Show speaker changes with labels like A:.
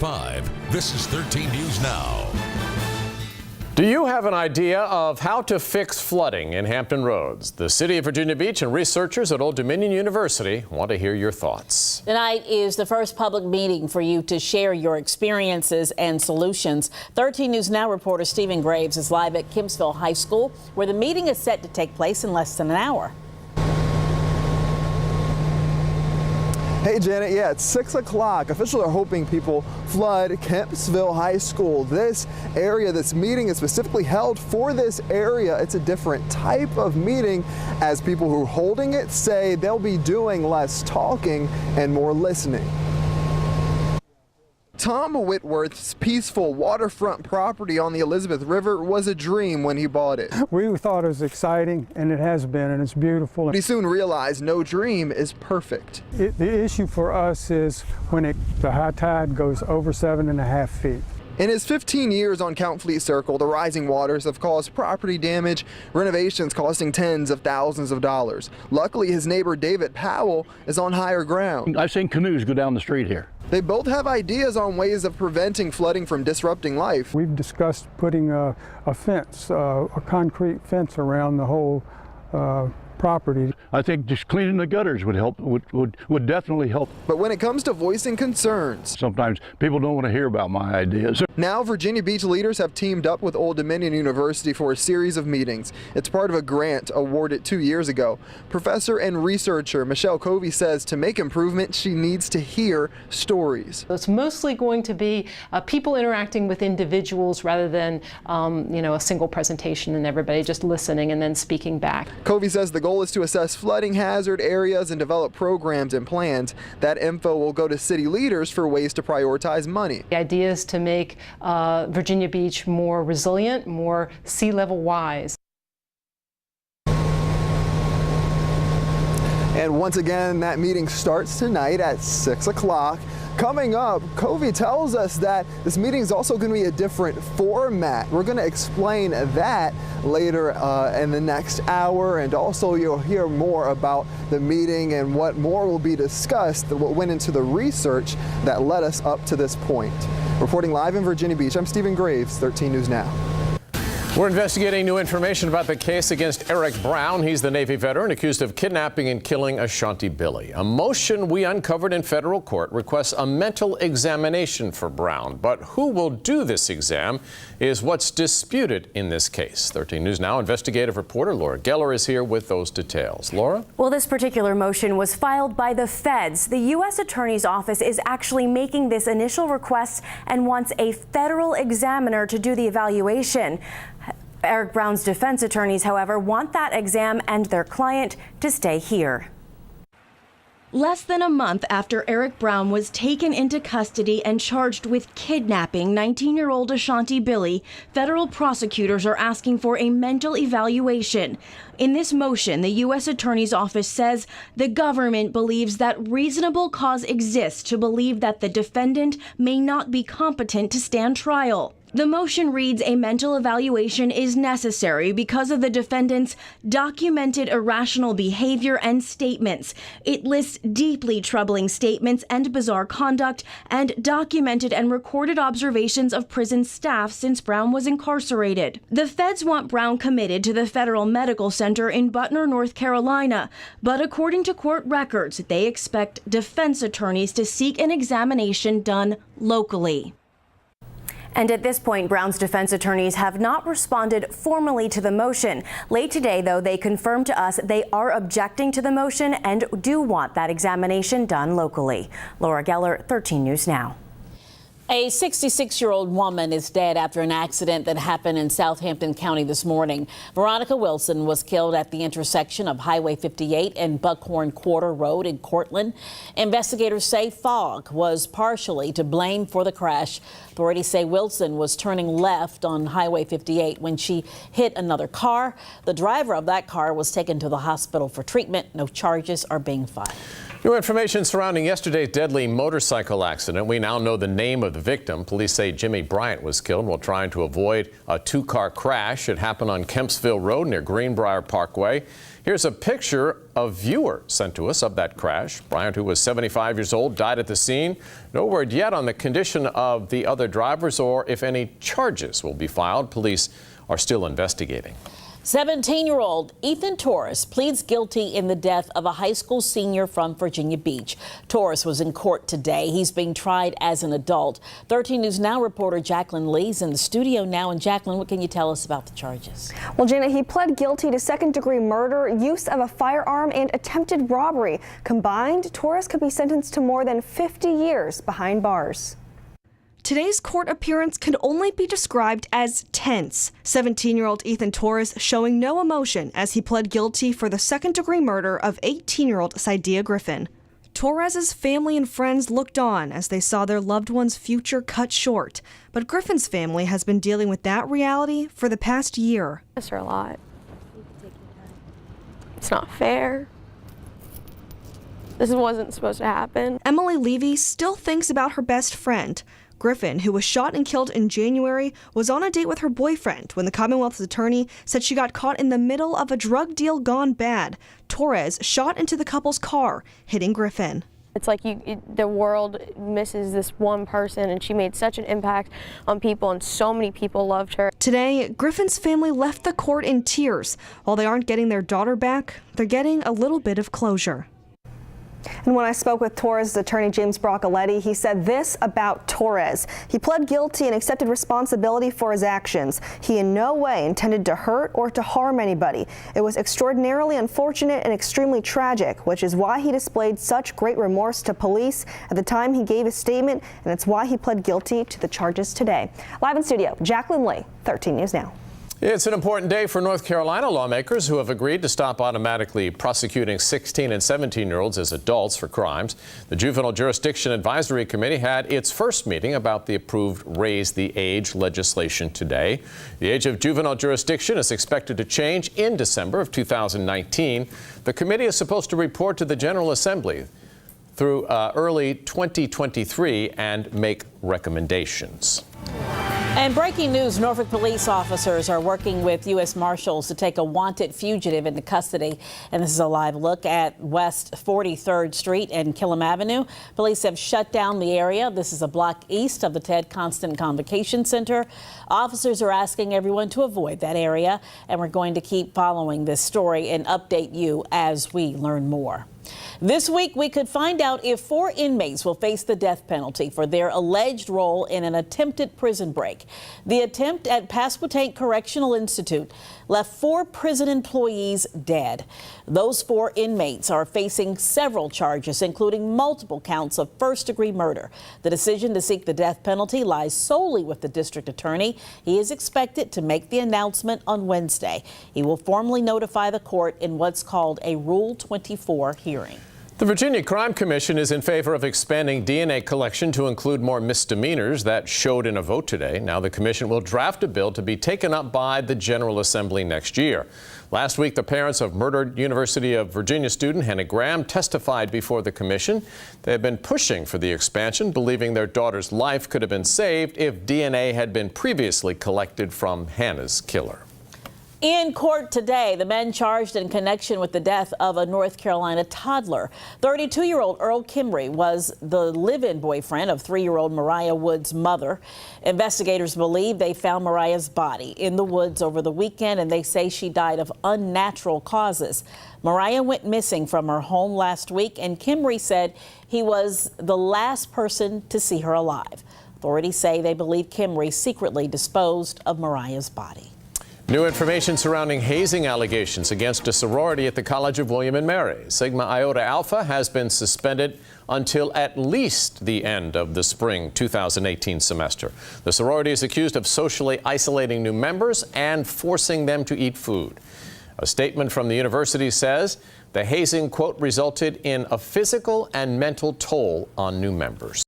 A: 5. This is 13 News Now.
B: Do you have an idea of how to fix flooding in Hampton Roads? The City of Virginia Beach and researchers at Old Dominion University want to hear your thoughts.
C: Tonight is the first public meeting for you to share your experiences and solutions. 13 News Now reporter Stephen Graves is live at Kempsville High School, where the meeting is set to take place in less than an hour.
D: Hey Janet, yeah, it's 6 o'clock. Officials are hoping people flood Kempsville High School. This area, this meeting is specifically held for this area. It's a different type of meeting, as people who are holding it say they'll be doing less talking and more listening. Tom Whitworth's peaceful waterfront property on the Elizabeth River was a dream when he bought it.
E: We thought it was exciting, and it has been, and it's beautiful.
D: But he soon realized no dream is perfect.
E: The issue for us is when the high tide goes over 7.5 feet.
D: In his 15 years on Count Fleet Circle, the rising waters have caused property damage, renovations costing tens of thousands of dollars. Luckily, his neighbor David Powell is on higher ground.
F: I've seen canoes go down the street here.
D: They both have ideas on ways of preventing flooding from disrupting life.
E: We've discussed putting a fence, a concrete fence around the whole property.
F: I think just cleaning the gutters would help, would definitely help.
D: But when it comes to voicing concerns,
F: sometimes people don't want to hear about my ideas.
D: Now Virginia Beach leaders have teamed up with Old Dominion University for a series of meetings. It's part of a grant awarded 2 years ago. Professor and researcher Michelle Covey says to make improvement, she needs to hear stories.
G: It's mostly going to be people interacting with individuals rather than a single presentation and everybody just listening and then speaking back.
D: Covey says the goal is to assess flooding hazard areas and develop programs and plans. That info will go to city leaders for ways to prioritize money.
G: The idea is to make Virginia Beach more resilient, more sea level wise.
D: And once again, that meeting starts tonight at 6 o'clock. Coming up, Covey tells us that this meeting is also going to be a different format. We're going to explain that later in the next hour, and also you'll hear more about the meeting and what more will be discussed, what went into the research that led us up to this point. Reporting live in Virginia Beach, I'm Stephen Graves, 13 News Now.
B: We're investigating new information about the case against Eric Brown. He's the Navy veteran accused of kidnapping and killing Ashanti Billy. A motion we uncovered in federal court requests a mental examination for Brown. But who will do this exam is what's disputed in this case. 13 News Now investigative reporter Laura Geller is here with those details. Laura?
H: Well, this particular motion was filed by the feds. The U.S. Attorney's Office is actually making this initial request and wants a federal examiner to do the evaluation. Eric Brown's defense attorneys, however, want that exam and their client to stay here.
I: Less than a month after Eric Brown was taken into custody and charged with kidnapping 19-year-old Ashanti Billy, federal prosecutors are asking for a mental evaluation. In this motion, the U.S. Attorney's Office says the government believes that reasonable cause exists to believe that the defendant may not be competent to stand trial. The motion reads a mental evaluation is necessary because of the defendant's documented irrational behavior and statements. It lists deeply troubling statements and bizarre conduct and documented and recorded observations of prison staff since Brown was incarcerated. The feds want Brown committed to the Federal Medical Center in Butner, North Carolina, but according to court records, they expect defense attorneys to seek an examination done locally.
H: And at this point, Brown's defense attorneys have not responded formally to the motion. Late today, though, they confirmed to us they are objecting to the motion and do want that examination done locally. Laura Geller, 13 News Now.
C: A 66-year-old woman is dead after an accident that happened in Southampton County this morning. Veronica Wilson was killed at the intersection of Highway 58 and Buckhorn Quarter Road in Cortland. Investigators say fog was partially to blame for the crash. Authorities say Wilson was turning left on Highway 58 when she hit another car. The driver of that car was taken to the hospital for treatment. No charges are being filed.
B: New information surrounding yesterday's deadly motorcycle accident. We now know the name of the victim. Police say Jimmy Bryant was killed while trying to avoid a two-car crash. It happened on Kempsville Road near Greenbrier Parkway. Here's a picture a viewer sent to us of that crash. Bryant, who was 75 years old, died at the scene. No word yet on the condition of the other drivers or if any charges will be filed. Police are still investigating.
C: 17-year-old Ethan Torres pleads guilty in the death of a high school senior from Virginia Beach. Torres was in court today. He's being tried as an adult. 13 News Now reporter Jacqueline Lee's in the studio now. And Jacqueline, what can you tell us about the charges?
J: Well, Janet, he pled guilty to second-degree murder, use of a firearm, and attempted robbery. Combined, Torres could be sentenced to more than 50 years behind bars.
K: Today's court appearance can only be described as tense. 17-year-old Ethan Torres showing no emotion as he pled guilty for the second-degree murder of 18-year-old Saidia Griffin. Torres's family and friends looked on as they saw their loved one's future cut short. But Griffin's family has been dealing with that reality for the past year.
L: I miss her a lot. It's not fair. This wasn't supposed to happen.
K: Emily Levy still thinks about her best friend. Griffin, who was shot and killed in January, was on a date with her boyfriend when the Commonwealth's attorney said she got caught in the middle of a drug deal gone bad. Torres shot into the couple's car, hitting Griffin.
L: It's like the world misses this one person, and she made such an impact on people, and so many people loved her.
K: Today, Griffin's family left the court in tears. While they aren't getting their daughter back, they're getting a little bit of closure.
J: And when I spoke with Torres' attorney, James Broccoletti, he said this about Torres. He pled guilty and accepted responsibility for his actions. He in no way intended to hurt or to harm anybody. It was extraordinarily unfortunate and extremely tragic, which is why he displayed such great remorse to police at the time he gave his statement, and it's why he pled guilty to the charges today. Live in studio, Jacqueline Lee, 13 News Now.
B: It's an important day for North Carolina lawmakers who have agreed to stop automatically prosecuting 16 and 17-year-olds as adults for crimes. The Juvenile Jurisdiction Advisory Committee had its first meeting about the approved Raise the Age legislation today. The age of juvenile jurisdiction is expected to change in December of 2019. The committee is supposed to report to the General Assembly through early 2023 and make recommendations.
C: And breaking news, Norfolk police officers are working with U.S. Marshals to take a wanted fugitive into custody. And this is a live look at West 43rd Street and Killam Avenue. Police have shut down the area. This is a block east of the Ted Constant Convocation Center. Officers are asking everyone to avoid that area. And we're going to keep following this story and update you as we learn more. This week, we could find out if 4 inmates will face the death penalty for their alleged role in an attempted prison break. The attempt at Pasquotank Correctional Institute left 4 prison employees dead. Those 4 inmates are facing several charges, including multiple counts of first-degree murder. The decision to seek the death penalty lies solely with the district attorney. He is expected to make the announcement on Wednesday. He will formally notify the court in what's called a Rule 24 hearing.
B: The Virginia Crime Commission is in favor of expanding DNA collection to include more misdemeanors. That showed in a vote today. Now the commission will draft a bill to be taken up by the General Assembly next year. Last week, the parents of murdered University of Virginia student Hannah Graham testified before the commission. They have been pushing for the expansion, believing their daughter's life could have been saved if DNA had been previously collected from Hannah's killer.
C: In court today, the men charged in connection with the death of a North Carolina toddler. 32-year-old Earl Kimry was the live-in boyfriend of 3-year-old Mariah Wood's mother. Investigators believe they found Mariah's body in the woods over the weekend, and they say she died of unnatural causes. Mariah went missing from her home last week, and Kimry said he was the last person to see her alive. Authorities say they believe Kimry secretly disposed of Mariah's body.
B: New information surrounding hazing allegations against a sorority at the College of William and Mary. Sigma Iota Alpha has been suspended until at least the end of the spring 2018 semester. The sorority is accused of socially isolating new members and forcing them to eat food. A statement from the university says the hazing, quote, resulted in a physical and mental toll on new members.